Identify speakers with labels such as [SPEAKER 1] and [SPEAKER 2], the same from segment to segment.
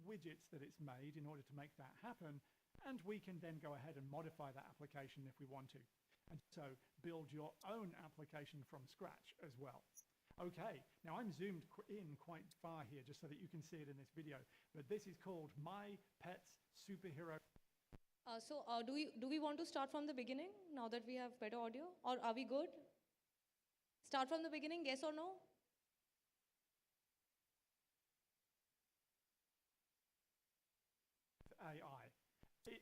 [SPEAKER 1] widgets that it's made in order to make that happen, and we can then go ahead and modify that application if we want to. And so build your own application from scratch as well. Okay, now I'm zoomed in quite far here just so that you can see it in this video, but this is called My Pet's Superhero.
[SPEAKER 2] Do we want to start from the beginning now that we have better audio, or are we good? Start from the beginning, yes or no?
[SPEAKER 1] AI.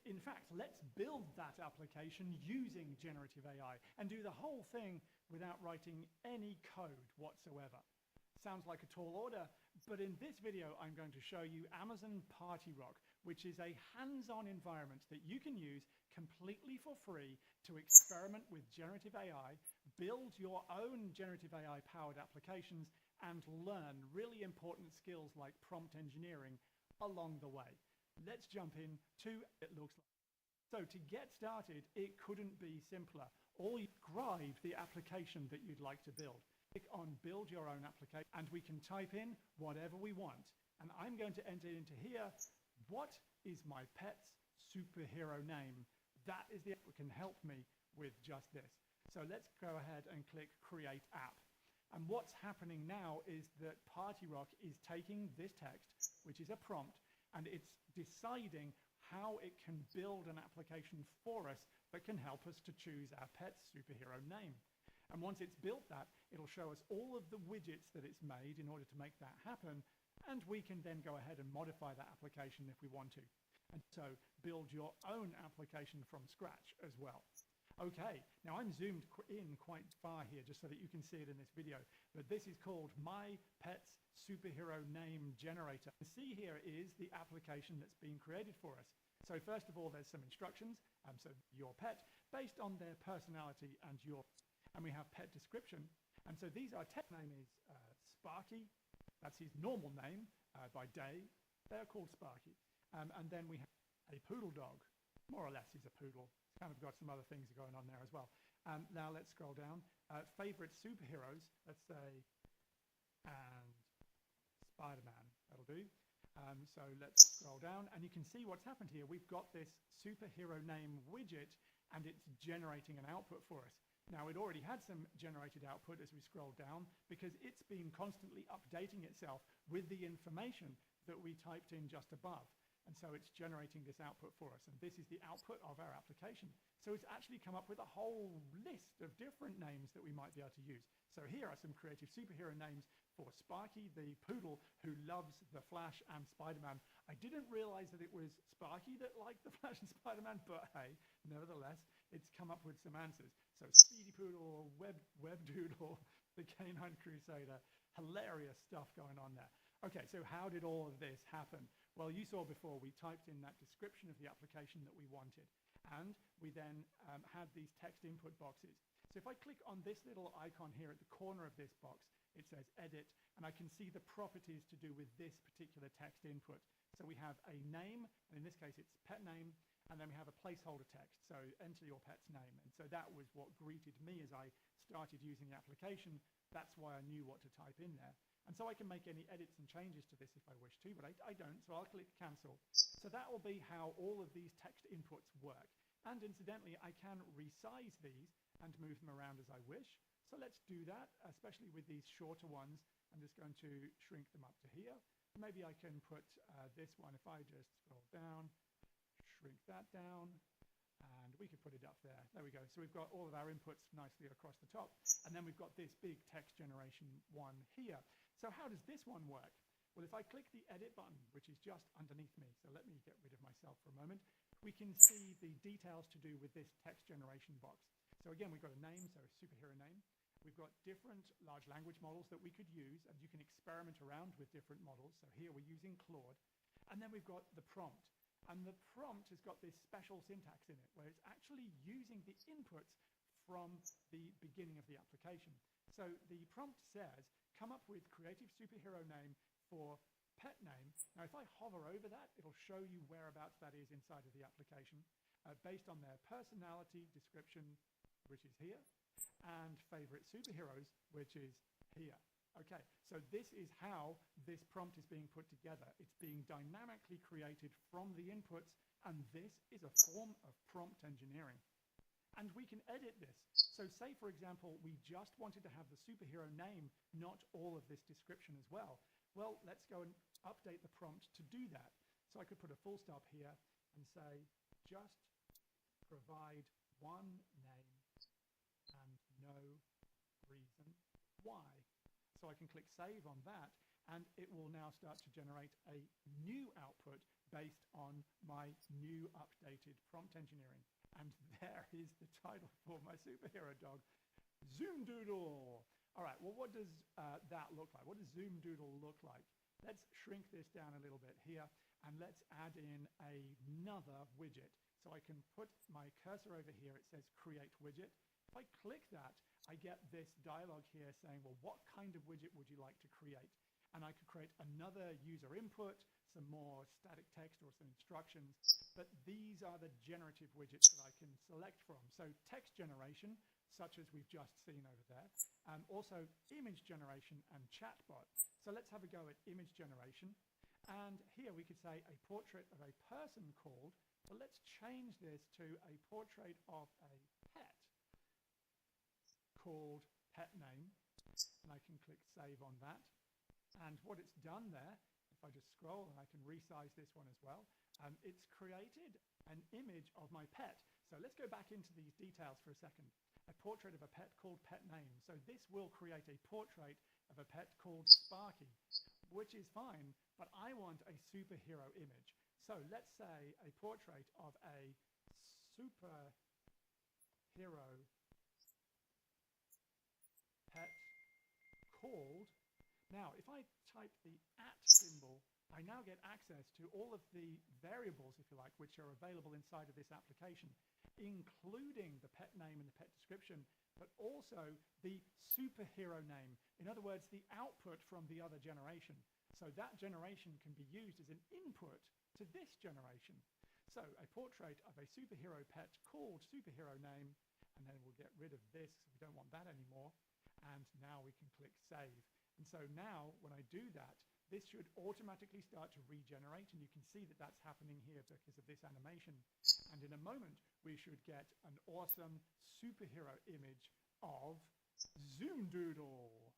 [SPEAKER 1] In fact, let's build that application using generative AI and do the whole thing without writing any code whatsoever. Sounds like a tall order, but in this video I'm going to show you Amazon Party Rock, which is a hands-on environment that you can use completely for free to experiment with generative AI, build your own generative AI powered applications, and learn really important skills like prompt engineering along the way. Let's jump in to it looks like. So to get started, it couldn't be simpler. All you describe the application that you'd like to build. Click on build your own application and we can type in whatever we want. And I'm going to enter into here, what is my pet's superhero name? That is the app that can help me with just this. So let's go ahead and click create app. And what's happening now is that Party Rock is taking this text, which is a prompt, and it's deciding how it can build an application for us that can help us to choose our pet's superhero name. And once it's built that, it'll show us all of the widgets that it's made in order to make that happen, and we can then go ahead and modify that application if we want to. And so build your own application from scratch as well. Okay, now I'm zoomed in quite far here just so that you can see it in this video, but this is called My Pet's Superhero Name Generator. See here is the application that's been created for us. So first of all, there's some instructions, so your pet, based on their personality and we have pet description. And so these are, pet name is Sparky, that's his normal name by day, they're called Sparky. And then we have a poodle dog, more or less he's a poodle. Kind of got some other things going on there as well. Now let's scroll down. Favorite superheroes, let's say, and Spider-Man, that'll do. So let's scroll down and you can see what's happened here. We've got this superhero name widget and it's generating an output for us. Now it already had some generated output as we scroll down because it's been constantly updating itself with the information that we typed in just above. And so it's generating this output for us. And this is the output of our application. So it's actually come up with a whole list of different names that we might be able to use. So here are some creative superhero names for Sparky, the poodle who loves the Flash and Spider-Man. I didn't realize that it was Sparky that liked the Flash and Spider-Man, but hey, nevertheless, it's come up with some answers. So Speedy Poodle, Web Doodle, the Canine Crusader, hilarious stuff going on there. Okay, so how did all of this happen? Well, you saw before we typed in that description of the application that we wanted, and we then had these text input boxes. So if I click on this little icon here at the corner of this box, it says edit, and I can see the properties to do with this particular text input. So we have a name, and in this case it's pet name, and then we have a placeholder text, so enter your pet's name. And so that was what greeted me as I started using the application. That's why I knew what to type in there. And so I can make any edits and changes to this if I wish to, but I don't, so I'll click cancel. So that will be how all of these text inputs work. And incidentally, I can resize these and move them around as I wish. So let's do that, especially with these shorter ones. I'm just going to shrink them up to here. Maybe I can put this one, if I just scroll down, shrink that down, and we could put it up there. There we go. So we've got all of our inputs nicely across the top. And then we've got this big text generation one here. So how does this one work? Well, if I click the edit button, which is just underneath me, so let me get rid of myself for a moment, we can see the details to do with this text generation box. So again, we've got a name, so a superhero name. We've got different large language models that we could use, and you can experiment around with different models. So here we're using Claude. And then we've got the prompt. And the prompt has got this special syntax in it, where it's actually using the inputs from the beginning of the application. So the prompt says, come up with creative superhero name for pet name. Now, if I hover over that, it'll show you whereabouts that is inside of the application, based on their personality description, which is here, and favorite superheroes, which is here. Okay, so this is how this prompt is being put together. It's being dynamically created from the inputs, and this is a form of prompt engineering. And we can edit this. So say, for example, we just wanted to have the superhero name, not all of this description as well. Well, let's go and update the prompt to do that. So I could put a full stop here and say, just provide one name and no reason why. So I can click save on that, and it will now start to generate a new output based on my new updated prompt engineering. And there is the title for my superhero dog, Zoom Doodle. All right, well, what does that look like? What does Zoom Doodle look like? Let's shrink this down a little bit here, and let's add in another widget. So I can put my cursor over here. It says Create Widget. If I click that, I get this dialog here saying, well, what kind of widget would you like to create? And I could create another user input, some more static text or some instructions, but these are the generative widgets that I can select from. So text generation, such as we've just seen over there, also image generation and chatbot. So let's have a go at image generation. And here we could say a portrait of a person called, but let's change this to a portrait of a pet called pet name, and I can click save on that. And what it's done there, if I just scroll, and I can resize this one as well, it's created an image of my pet. So let's go back into these details for a second. A portrait of a pet called pet name. So this will create a portrait of a pet called Sparky, which is fine, but I want a superhero image. So let's say a portrait of a superhero pet called. Now, if I type the @ symbol, I now get access to all of the variables, if you like, which are available inside of this application, including the pet name and the pet description, but also the superhero name. In other words, the output from the other generation. So that generation can be used as an input to this generation. So a portrait of a superhero pet called superhero name, and then we'll get rid of this, we don't want that anymore. And now we can click save. And so now when I do that, this should automatically start to regenerate, and you can see that that's happening here because of this animation. And in a moment, we should get an awesome superhero image of Zoom Doodle.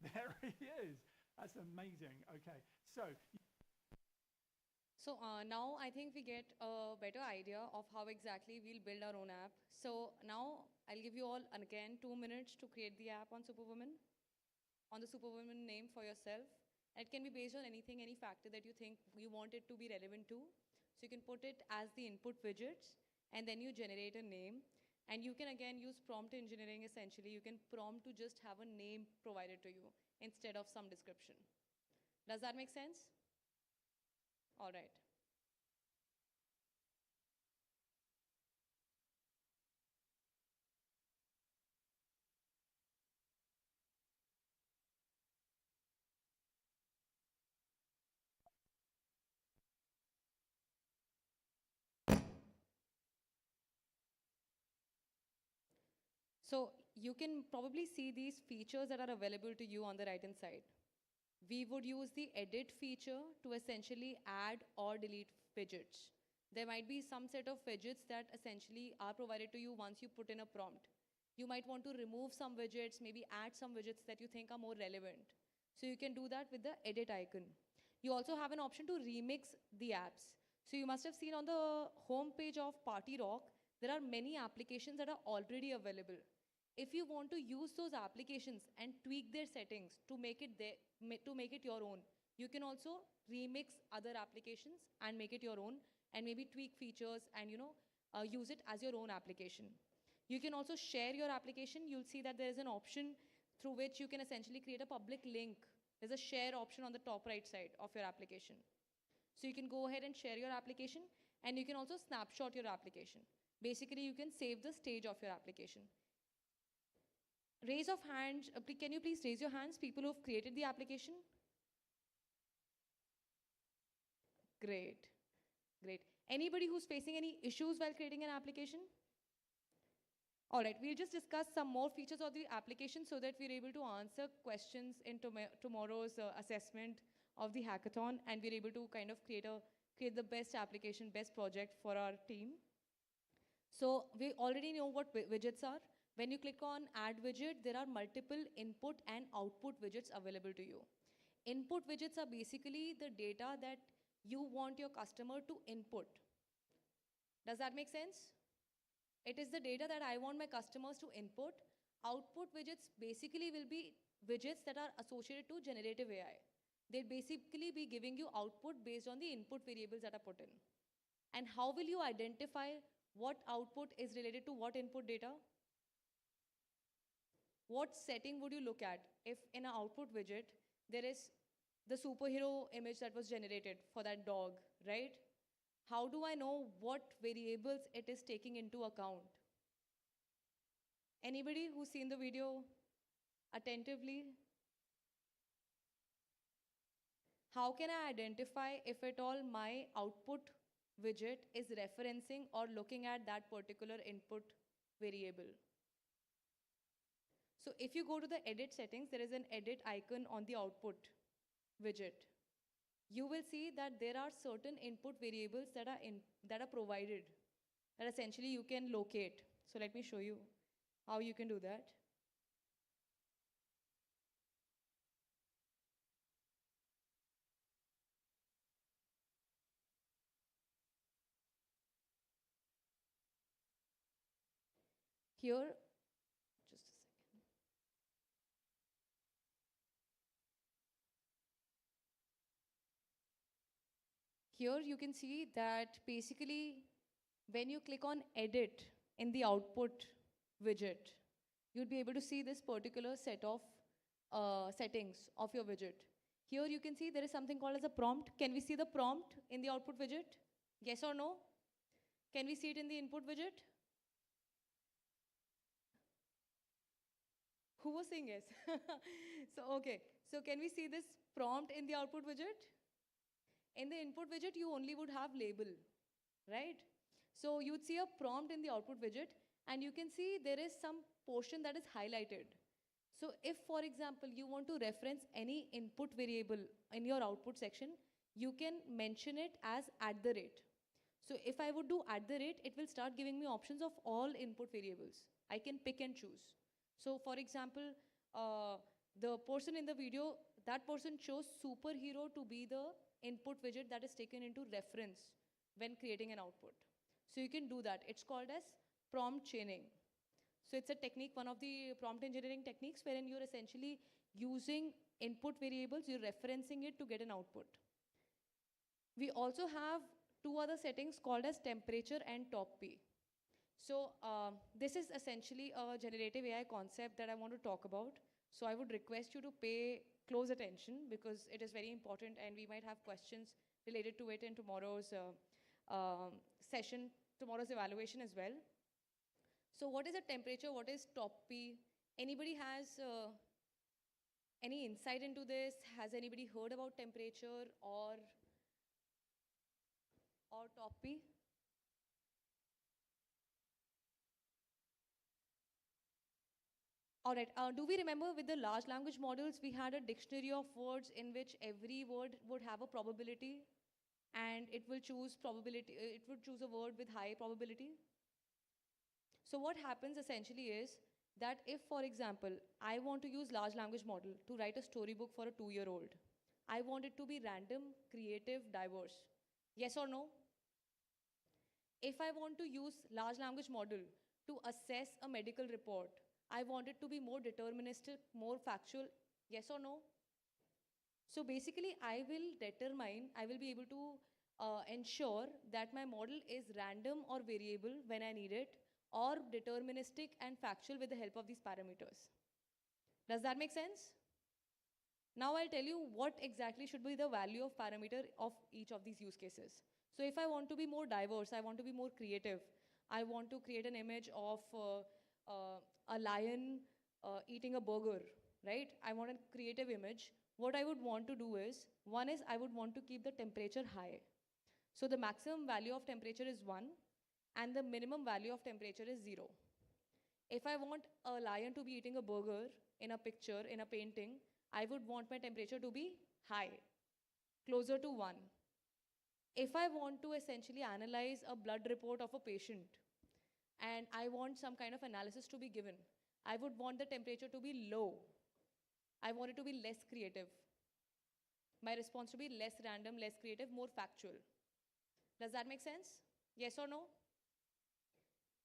[SPEAKER 1] There he is. That's amazing. Okay, so
[SPEAKER 2] now I think we get a better idea of how exactly we'll build our own app. So now I'll give you all, again, 2 minutes to create the app on Superwoman, on the Superwoman name for yourself. And it can be based on anything, any factor that you think you want it to be relevant to. So you can put it as the input widgets, and then you generate a name. And you can again use prompt engineering essentially. You can prompt to just have a name provided to you instead of some description. Does that make sense? All right. So you can probably see these features that are available to you on the right-hand side. We would use the edit feature to essentially add or delete widgets. There might be some set of widgets that essentially are provided to you once you put in a prompt. You might want to remove some widgets, maybe add some widgets that you think are more relevant. So you can do that with the edit icon. You also have an option to remix the apps. So you must have seen on the home page of Party Rock, there are many applications that are already available. If you want to use those applications and tweak their settings to make it your own, you can also remix other applications and make it your own, and maybe tweak features and use it as your own application. You can also share your application. You'll see that there is an option through which you can essentially create a public link. There's a share option on the top right side of your application. So you can go ahead and share your application, and you can also snapshot your application. Basically, you can save the stage of your application. Raise of hands, can you please raise your hands, people who've created the application? Great, great. Anybody who's facing any issues while creating an application? All right, we'll just discuss some more features of the application so that we're able to answer questions in tomorrow's assessment of the hackathon, and we're able to kind of create the best application, best project for our team. So we already know what widgets are. When you click on add widget, there are multiple input and output widgets available to you. Input widgets are basically the data that you want your customer to input. Does that make sense? It is the data that I want my customers to input. Output widgets basically will be widgets that are associated to generative AI. They'll basically be giving you output based on the input variables that are put in. And how will you identify what output is related to what input data? What setting would you look at if in an output widget there is the superhero image that was generated for that dog, right? How do I know what variables it is taking into account? Anybody who's seen the video attentively? How can I identify if at all my output widget is referencing or looking at that particular input variable? So if you go to the edit settings, there is an edit icon on the output widget. You will see that there are certain input variables that are provided that essentially you can locate. So let me show you how you can do that. Here, just a second. Here you can see that basically when you click on edit in the output widget, you'll be able to see this particular set of settings of your widget. Here you can see there is something called as a prompt. Can we see the prompt in the output widget? Yes or no? Can we see it in the input widget? Who was saying yes? So, okay. So can we see this prompt in the output widget? In the input widget, you only would have label, right? So you'd see a prompt in the output widget, and you can see there is some portion that is highlighted. So if, for example, you want to reference any input variable in your output section, you can mention it as @. So if I would do @, it will start giving me options of all input variables. I can pick and choose. So for example, the person in the video, that person chose superhero to be the input widget that is taken into reference when creating an output. So you can do that. It's called as prompt chaining. So it's a technique, one of the prompt engineering techniques, wherein you're essentially using input variables, you're referencing it to get an output. We also have two other settings called as temperature and top P. So this is essentially a generative AI concept that I want to talk about. So I would request you to pay close attention because it is very important and we might have questions related to it in tomorrow's session, tomorrow's evaluation as well. So what is a temperature? What is top P? Anybody has any insight into this? Has anybody heard about temperature or top P? All right. Do we remember with the large language models, we had a dictionary of words in which every word would have a probability and it will choose probability, it would choose a word with high probability. So what happens essentially is that if, for example, I want to use large language model to write a storybook for a 2-year-old, I want it to be random, creative, diverse. Yes or no? If I want to use large language model to assess a medical report, I want it to be more deterministic, more factual. Yes or no? So basically, I will be able to ensure that my model is random or variable when I need it, or deterministic and factual with the help of these parameters. Does that make sense? Now I'll tell you what exactly should be the value of parameter of each of these use cases. So if I want to be more diverse, I want to be more creative, I want to create an image of a lion eating a burger, right? I want a creative image. What I would want to do is, one is I would want to keep the temperature high. So the maximum value of temperature is 1 and the minimum value of temperature is 0. If I want a lion to be eating a burger in a picture, in a painting, I would want my temperature to be high, closer to 1. If I want to essentially analyze a blood report of a patient and I want some kind of analysis to be given, I would want the temperature to be low. I want it to be less creative. My response to be less random, less creative, more factual. Does that make sense? Yes or no?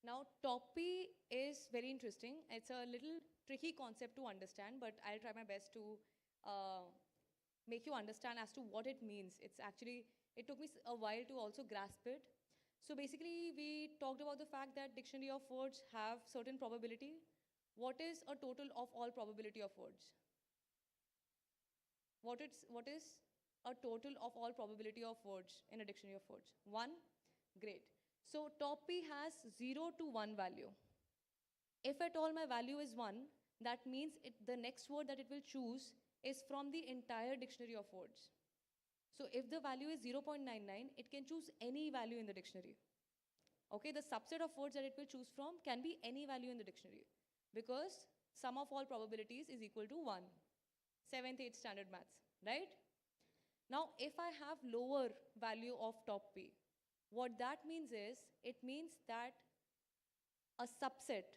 [SPEAKER 2] Now, TOPI is very interesting. It's a little tricky concept to understand, but I'll try my best to make you understand as to what it means. It's actually, it took me a while to also grasp it. So basically, we talked about the fact that dictionary of words have certain probability. What is a total of all probability of words? What is a total of all probability of words in a dictionary of words? 1? Great. So top P has 0 to 1 value. If at all my value is 1, that means the next word that it will choose is from the entire dictionary of words. So if the value is 0.99, it can choose any value in the dictionary. Okay, the subset of words that it will choose from can be any value in the dictionary because sum of all probabilities is equal to 1. 7th, 8th standard maths, right? Now, if I have lower value of top P, what that means is, it means that a subset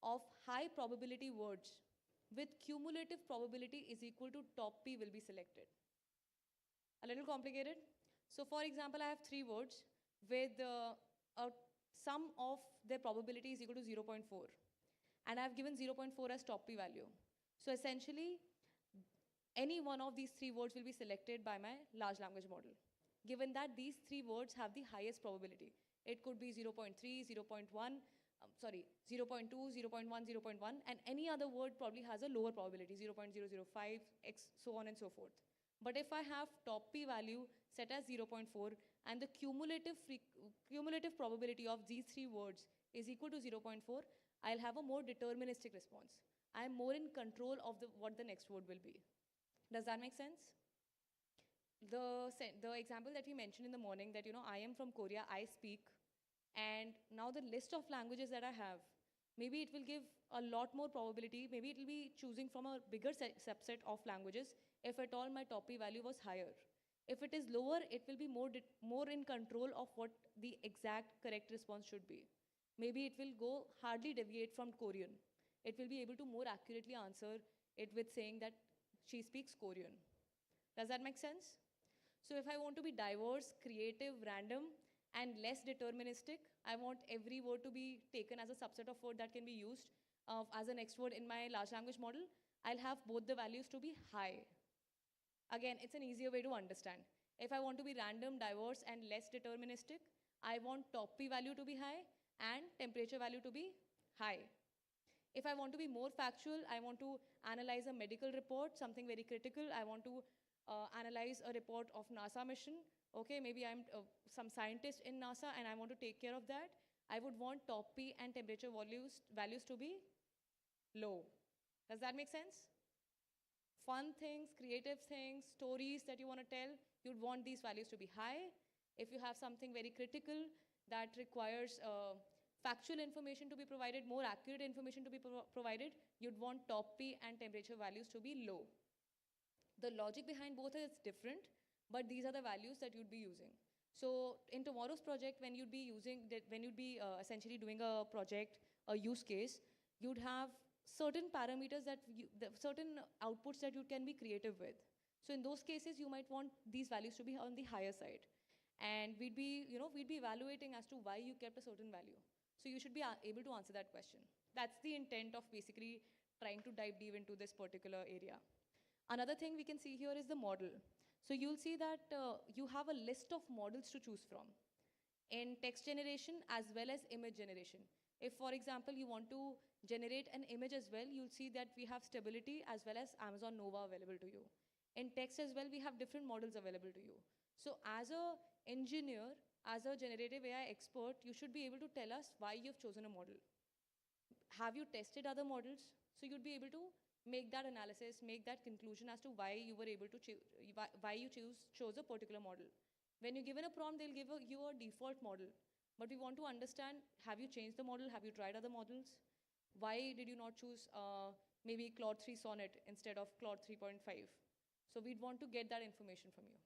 [SPEAKER 2] of high probability words with cumulative probability is equal to top P will be selected. A little complicated. So for example, I have 3 words with a sum of their probability is equal to 0.4. And I've given 0.4 as top P value. So essentially, any one of these 3 words will be selected by my large language model, given that these 3 words have the highest probability. It could be 0.3, 0.1, 0.2, 0.1, 0.1, and any other word probably has a lower probability, 0.005, x, so on and so forth. But if I have top P value set as 0.4 and the cumulative probability of these 3 words is equal to 0.4, I'll have a more deterministic response. I'm more in control of what the next word will be. Does that make sense? The example that we mentioned in the morning that, I am from Korea, I speak, and now the list of languages that I have, maybe it will give a lot more probability, maybe it will be choosing from a bigger subset of languages if at all my top P value was higher. If it is lower, it will be more in control of what the exact correct response should be. Maybe it will go hardly deviate from Korean. It will be able to more accurately answer it with saying that she speaks Korean. Does that make sense? So if I want to be diverse, creative, random, and less deterministic, I want every word to be taken as a subset of word that can be used as a next word in my large language model. I'll have both the values to be high. Again, it's an easier way to understand. If I want to be random, diverse, and less deterministic, I want top P value to be high and temperature value to be high. If I want to be more factual, I want to analyze a medical report, something very critical. I want to analyze a report of NASA mission. Okay, maybe I'm some scientist in NASA and I want to take care of that. I would want top P and temperature values to be low. Does that make sense? Fun things, creative things, stories that you want to tell, you'd want these values to be high. If you have something very critical that requires factual information to be provided, more accurate information to be provided, you'd want top P and temperature values to be low. The logic behind both is different, but these are the values that you'd be using. So in tomorrow's project, when you'd be essentially doing a project, a use case, you'd have certain parameters certain outputs that you can be creative with. So in those cases, you might want these values to be on the higher side. And we'd be evaluating as to why you kept a certain value. So you should be able to answer that question. That's the intent of basically trying to dive deep into this particular area. Another thing we can see here is the model. So you'll see that you have a list of models to choose from in text generation as well as image generation. If, for example, you want to generate an image as well, you'll see that we have Stability as well as Amazon Nova available to you. In text as well, we have different models available to you. So as an engineer, as a generative AI expert, you should be able to tell us why you've chosen a model. Have you tested other models? So you'd be able to make that analysis, make that conclusion as to why you were able to chose a particular model. When you're given a prompt, they'll give you a default model. But we want to understand, have you changed the model? Have you tried other models? Why did you not choose maybe Claude 3 Sonnet instead of Claude 3.5? So we'd want to get that information from you.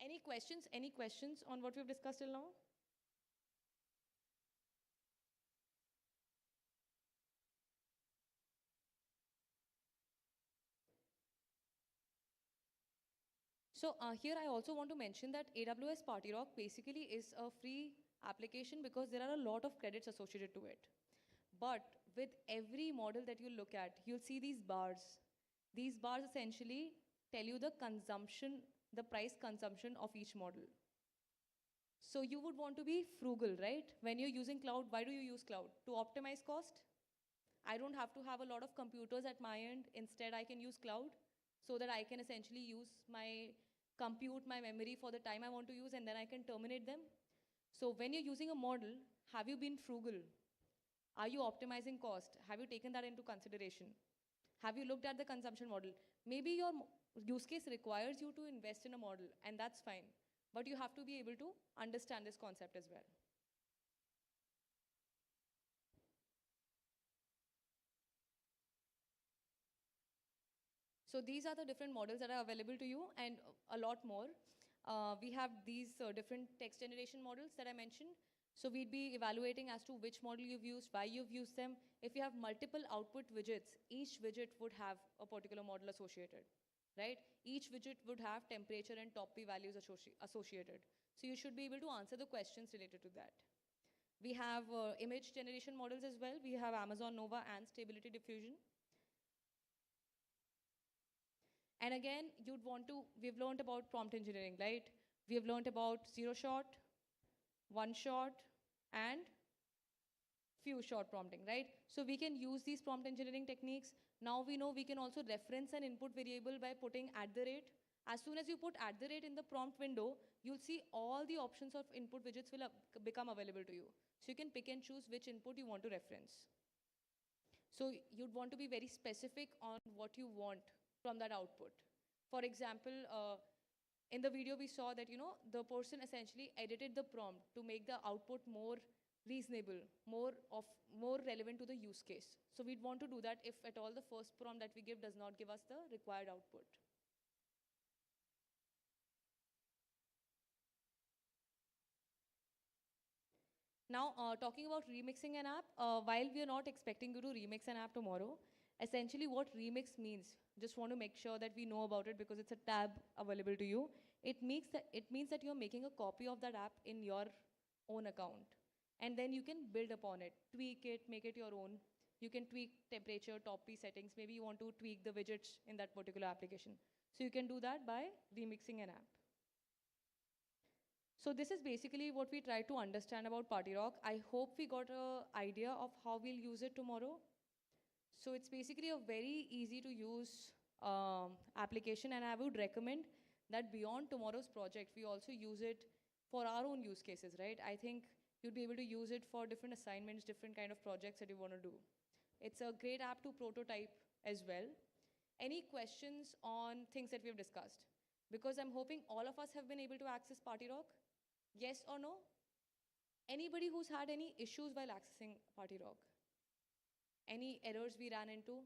[SPEAKER 2] Any questions? Any questions on what we've discussed till now? So here I also want to mention that AWS Party Rock basically is a free application because there are a lot of credits associated to it. But with every model that you look at, you'll see these bars. These bars essentially tell you the consumption, the price consumption of each model. So you would want to be frugal, right? When you're using cloud, why do you use cloud? To optimize cost? I don't have to have a lot of computers at my end. Instead, I can use cloud so that I can essentially use compute my memory for the time I want to use, and then I can terminate them. So when you're using a model, have you been frugal? Are you optimizing cost? Have you taken that into consideration? Have you looked at the consumption model? Maybe your use case requires you to invest in a model, and that's fine. But you have to be able to understand this concept as well. So these are the different models that are available to you, and a lot more. We have these different text generation models that I mentioned. So we'd be evaluating as to which model you've used, why you've used them. If you have multiple output widgets, each widget would have a particular model associated, right? Each widget would have temperature and top P values associated. So you should be able to answer the questions related to that. We have image generation models as well. We have Amazon Nova and Stability Diffusion. And again, we've learned about prompt engineering, right? We have learned about zero shot, one shot, and few shot prompting, right? So we can use these prompt engineering techniques. Now we know we can also reference an input variable by putting @. As soon as you put @ in the prompt window, you'll see all the options of input widgets will become available to you. So you can pick and choose which input you want to reference. So you'd want to be very specific on what you want from that output. For example, in the video we saw that the person essentially edited the prompt to make the output more reasonable, more relevant to the use case. So we'd want to do that if at all the first prompt that we give does not give us the required output. Now, talking about remixing an app, while we are not expecting you to remix an app tomorrow, essentially what remix means, just want to make sure that we know about it because it's a tab available to you. It means that you're making a copy of that app in your own account. And then you can build upon it, tweak it, make it your own. You can tweak temperature, top P settings. Maybe you want to tweak the widgets in that particular application. So you can do that by remixing an app. So this is basically what we try to understand about Party Rock. I hope we got an idea of how we'll use it tomorrow. So it's basically a very easy to use application, and I would recommend that beyond tomorrow's project, we also use it for our own use cases, right? I think you'd be able to use it for different assignments, different kind of projects that you want to do. It's a great app to prototype as well. Any questions on things that we have discussed? Because I'm hoping all of us have been able to access Party Rock. Yes or no? Anybody who's had any issues while accessing Party Rock? Any errors we ran into?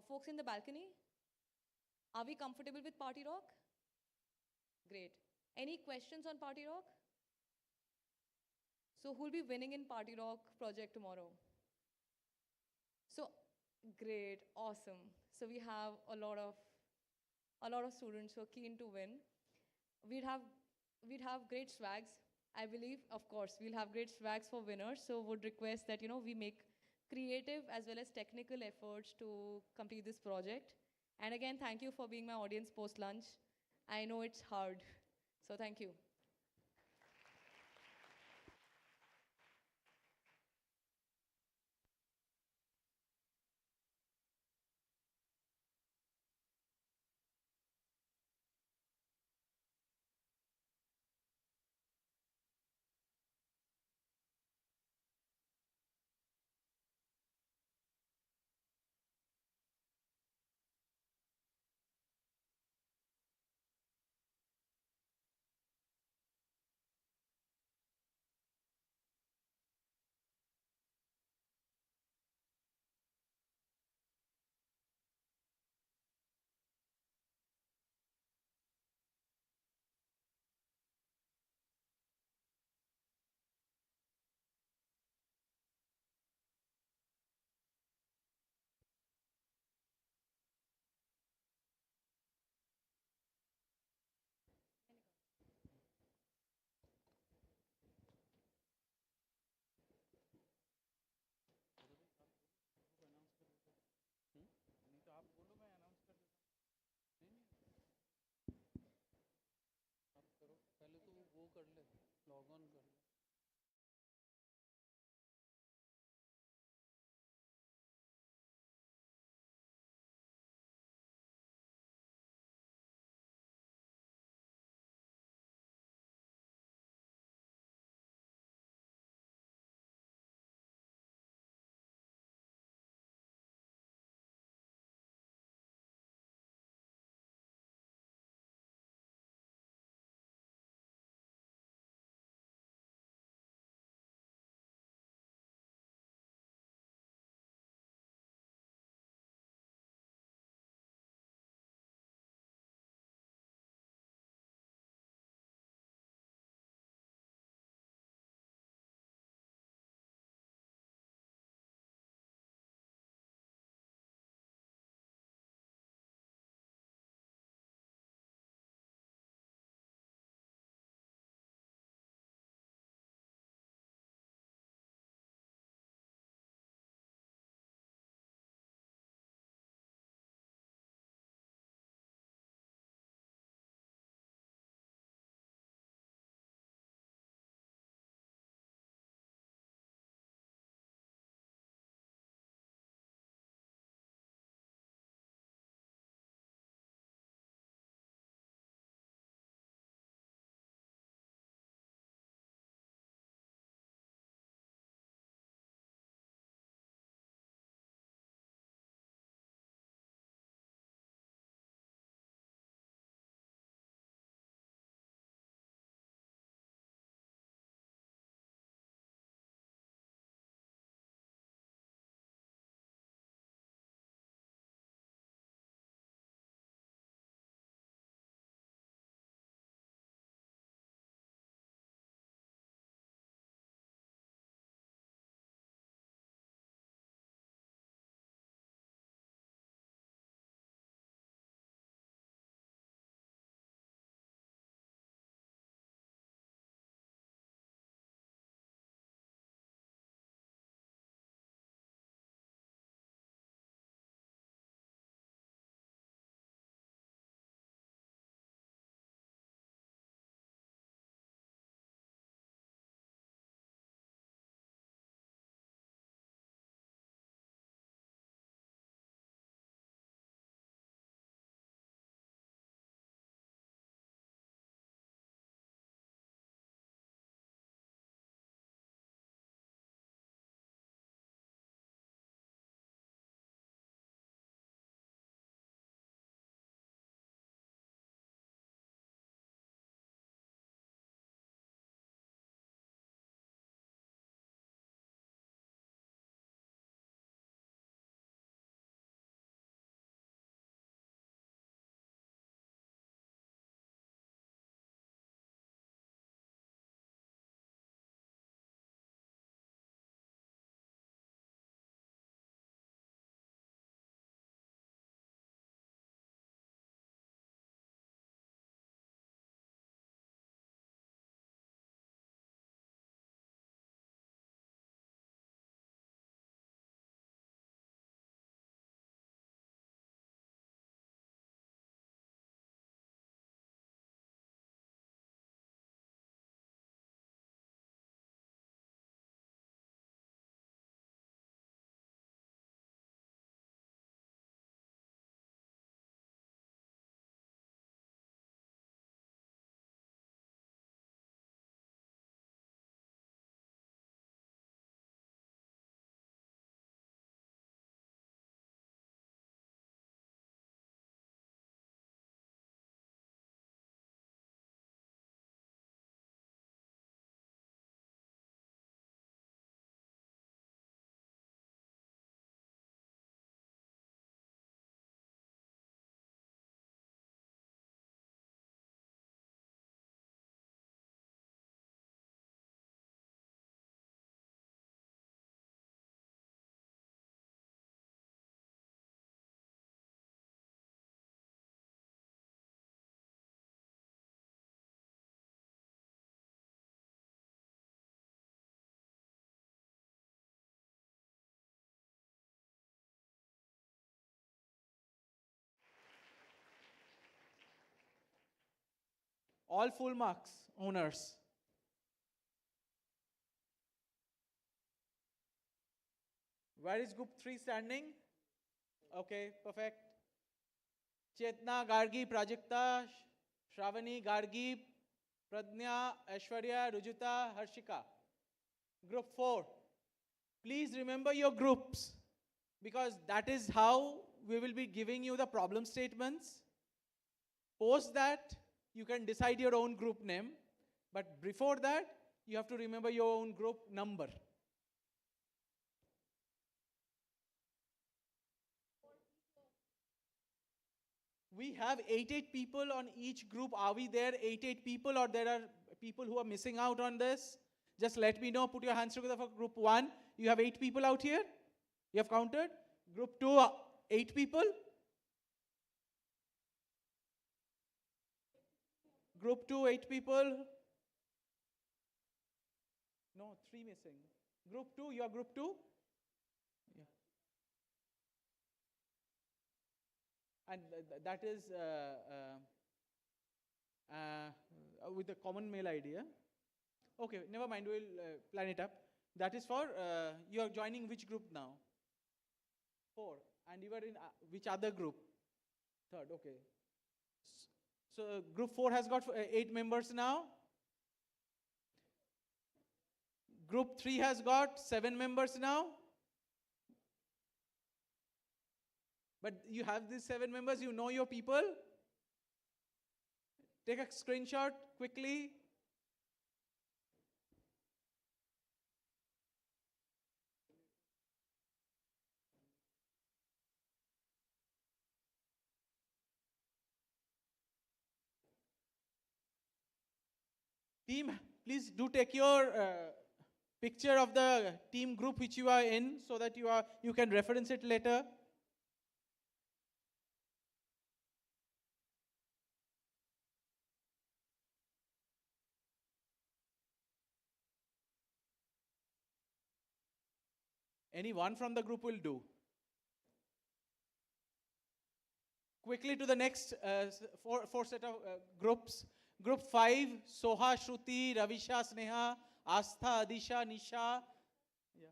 [SPEAKER 2] Folks in the balcony? Are we comfortable with Party Rock? Great. Any questions on Party Rock? So who'll be winning in Party Rock project tomorrow? So great, awesome. So we have a lot of students who are keen to win. We'd have great swags, I believe. Of course, we'll have great swags for winners. So would request that we make creative as well as technical efforts to complete this project. And again, thank you for being my audience post-lunch. I know it's hard, so thank you.
[SPEAKER 3] कर ले, log on कर ले.
[SPEAKER 4] All full marks, owners. Where is group 3 standing? Okay, perfect. Chetna, Gargi, Prajakta, Shravani, Gargi, Pradnya, Aishwarya, Rujita, Harshika. Group 4. Please remember your groups, because that is how we will be giving you the problem statements. Post that, you can decide your own group name. But before that, you have to remember your own group number. We have 8 people on each group. Are we there 8 people, or there are people who are missing out on this? Just let me know. Put your hands together for group 1. You have 8 people out here? You have counted? Group 2, 8 people? Group 2, 8 people? No, 3 missing. Group 2, you are group 2? Yeah. And that is with a common mail ID. Okay, never mind, we'll plan it up. That is for, you are joining which group now? 4. And you are in which other group? 3rd, okay. So group 4 has got 8 members now. Group 3 has got 7 members now. But you have these 7 members, you know your people. Take a screenshot quickly. Team, please do take your picture of the team group which you are in, so that you can reference it later. Any one from the group will do. Quickly to the next four set of groups. Group 5, Soha, Shruti, Ravisha, Sneha, Astha, Adisha, Nisha. Yeah.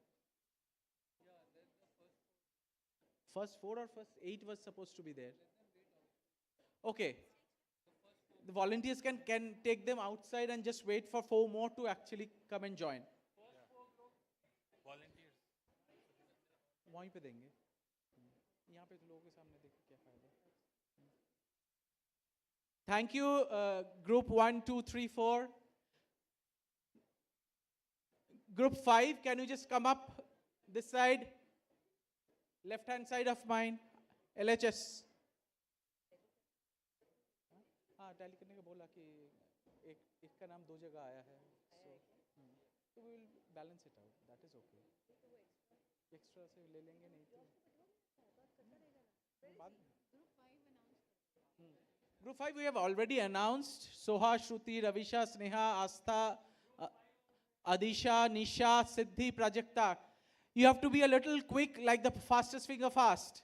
[SPEAKER 4] First 4 or first 8 was supposed to be there. Okay. The volunteers can take them outside and just wait for 4 more to actually come and join.
[SPEAKER 5] Volunteers.
[SPEAKER 4] वहीं पे देंगे यहाँ पे लोगों के सामने देखो क्या फायदा. Thank you, group 1, 2, 3, 4. Group 5, can you just come up this side? Left hand side of mine. LHS. हाँ टैली करने का बोला कि एक का नाम 2 जगह आया है. So we will balance it out. That is okay. Extra से ले लेंगे नहीं तो. Group 5 we have already announced. Soha, Shruti, Ravisha, Sneha, Astha, Adisha, Nisha, Siddhi, Prajakta. You have to be a little quick, like the fastest finger fast.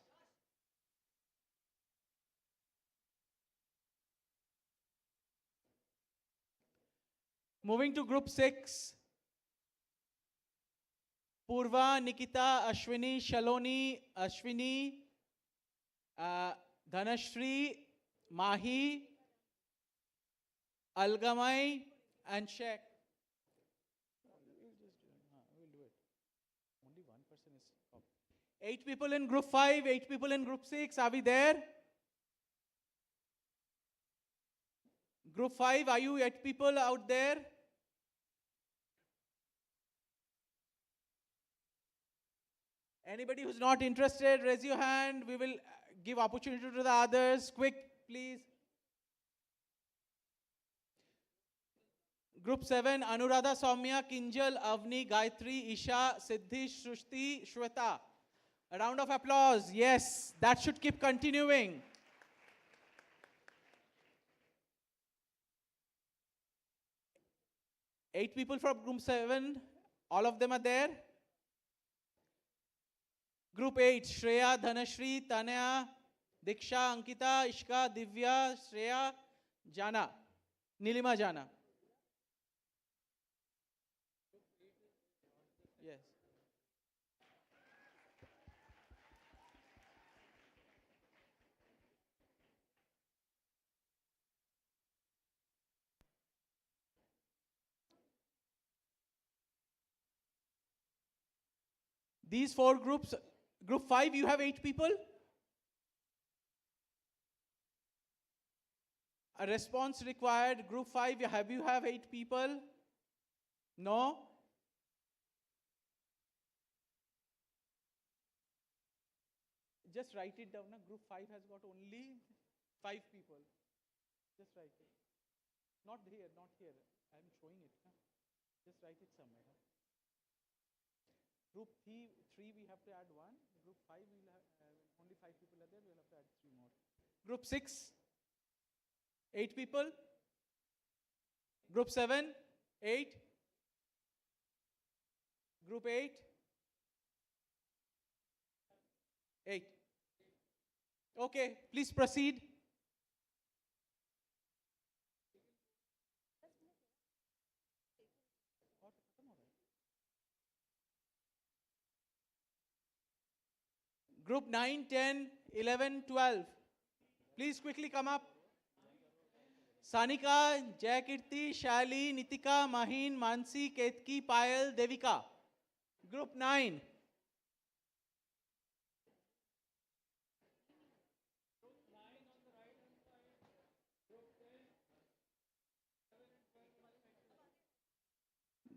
[SPEAKER 4] Moving to group 6. Purva, Nikita, Ashwini, Shaloni, Ashwini, Dhanashri, Mahi, Algamai, and Sheikh. We'll do it. Only one person is up. 8 people in group 5, 8 people in group 6. Are we there? Group 5, are you 8 people out there? Anybody who's not interested, raise your hand. We will give opportunity to the others. Quick, please. Group 7, Anuradha, Soumya, Kinjal, Avni, Gayatri, Isha, Siddhi, Shruti, Shweta. A round of applause. Yes, that should keep continuing. Eight people from group 7. All of them are there. Group 8, Shreya, Dhanashri, Tanya, Diksha, Ankita, Ishka, Divya, Shreya, Jana, Nilima Jana. Yes. These 4 groups, group 5, you have 8 people. A response required. Group 5, you have 8 people? No? Just write it down. Group 5 has got only 5 people. Just write it. Not here, not here. I'm showing it. Just write it somewhere. Group 3, we have to add 1. Group 5, we'll have only 5 people are there. We'll have to add 3 more. Group 6, 8 people. Group 7, 8. Group 8, 8. Okay, please proceed. Group 9, 10, 11, 12. Please quickly come up. Sanika, Jayakirti, Shali, Nitika, Mahin, Mansi, Ketki, Payal, Devika. Group 9.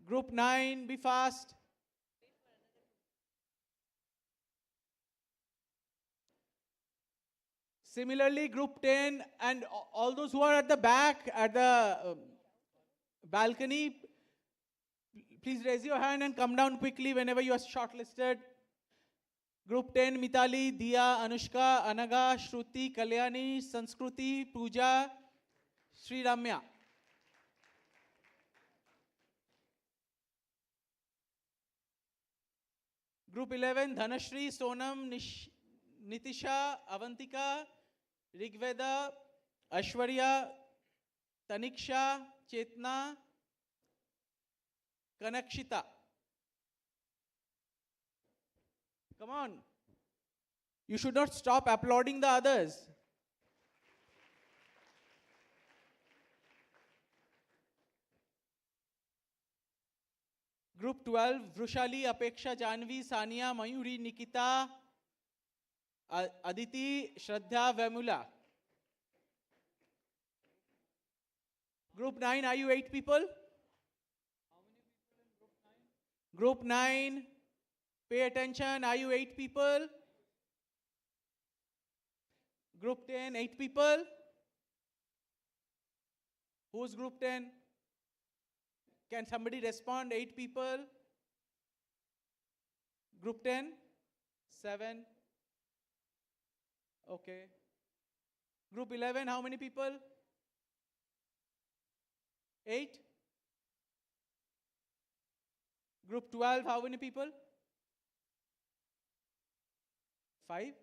[SPEAKER 4] Group 9, be fast. Similarly, group 10 and all those who are at the back, at the balcony, please raise your hand and come down quickly whenever you are shortlisted. Group 10, Mitali, Diya, Anushka, Anaga, Shruti, Kalyani, Sanskruti, Pooja, Sri Ramya. Group 11, Dhanashri, Sonam, Nitisha, Avantika, Rigveda, Ashwarya, Taniksha, Chetna, Kanakshita. Come on. You should not stop applauding the others. Group 12, Vrushali, Apeksha, Janvi, Sania, Mayuri, Nikita, Aditi, Shraddha, Vemula. Group 9, are you 8 people? How many people in group 9? Group 9, pay attention, are you 8 people? Group 10, 8 people? Who's group 10? Can somebody respond? 8 people? Group 10? 7? Okay. Group 11, how many people? 8? Group 12, how many people? 5?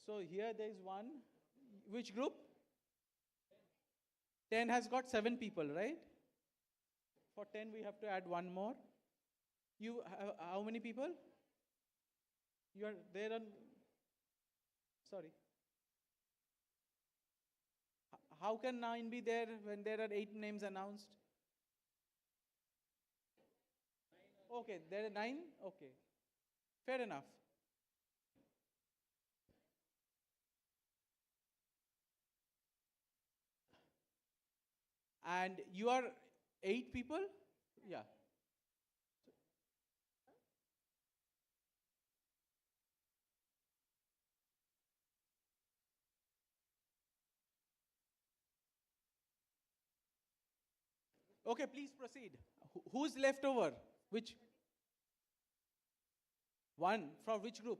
[SPEAKER 4] So here there is 1. Which group? 10 has got 7 people, right? For 10 we have to add 1 more. You have how many people? You are there on, sorry. How can 9 be there when there are 8 names announced? Okay, there are 9? Okay. Fair enough. And you are 8 people? Yeah. Okay, please proceed. Who's left over? Which? 1. From which group?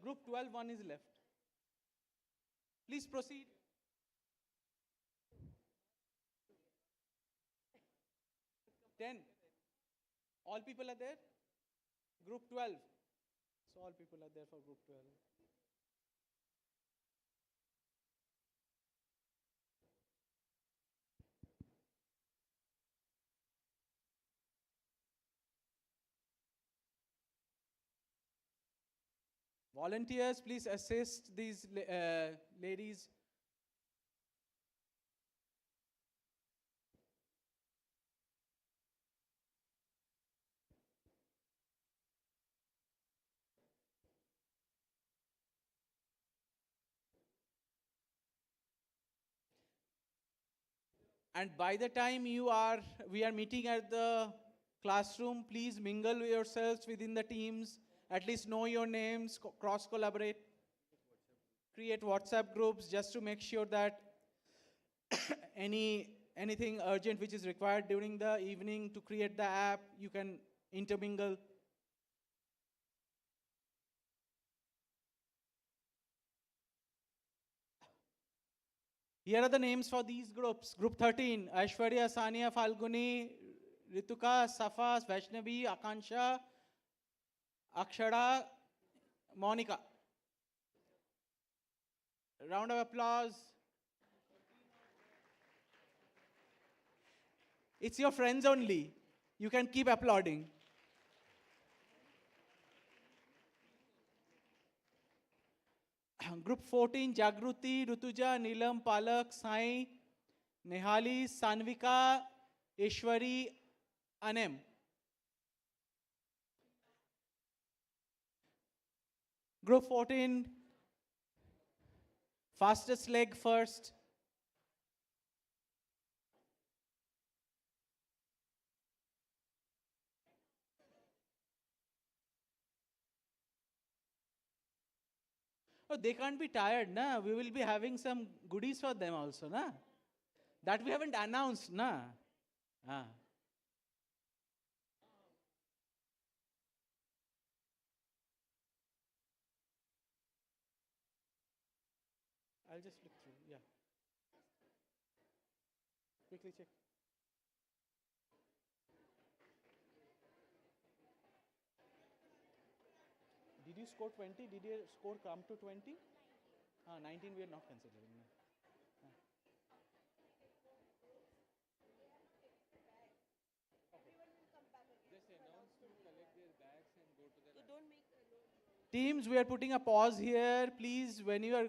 [SPEAKER 4] Group 12, 1 is left. Please proceed. 10. All people are there? Group 12. So all people are there for group 12. Volunteers, please assist these ladies. And by the time we are meeting at the classroom, please mingle yourselves within the teams, at least know your names, cross-collaborate, create WhatsApp groups just to make sure that anything urgent which is required during the evening to create the app, you can intermingle. Here are the names for these groups. Group 13, Aishwarya, Sania, Falguni, Rituka, Safa, Vaishnavi, Akansha, Akshara, Monica. Round of applause. It's your friends only. You can keep applauding. Group 14, Jagruti, Rutuja, Neelam, Palak, Sai, Nehali, Sanvika, Ishwari, Anem. Group 14, fastest leg first. Oh, they can't be tired, na? We will be having some goodies for them also, na? That we haven't announced, na? Ah. I'll just flick through, yeah. Quickly check. Did you score 20? Did your score come to 20? 19 we are not considering. No. Teams, we are putting a pause here. Please, when you are